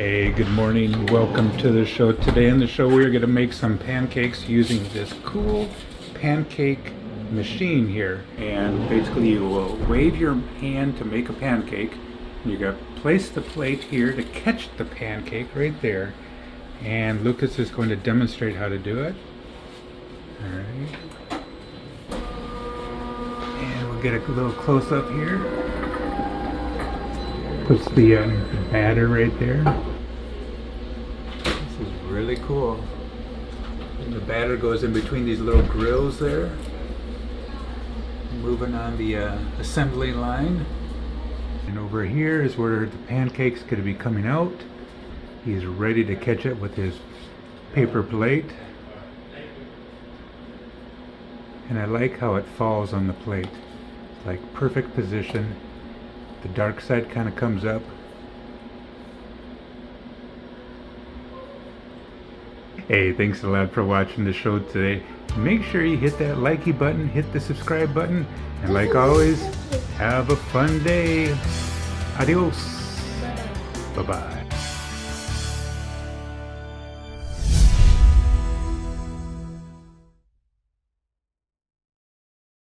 Hey, good morning. Welcome to the show. Today in the show we're going to make some pancakes using this cool pancake machine here. And basically you will wave your hand to make a pancake. You got to place the plate here to catch the pancake right there. And Lucas is going to demonstrate how to do it. Alright. And we'll get a little close up here. Puts the batter right there. This is really cool. And the batter goes in between these little grills there. Moving on the assembly line. And over here is where the pancake's going to be coming out. He's ready to catch it with his paper plate. And I like how it falls on the plate. It's like perfect position. The dark side kind of comes up. Hey, thanks a lot for watching the show today. Make sure you hit that likey button, hit the subscribe button, and like always, have a fun day. Adios. Bye-bye.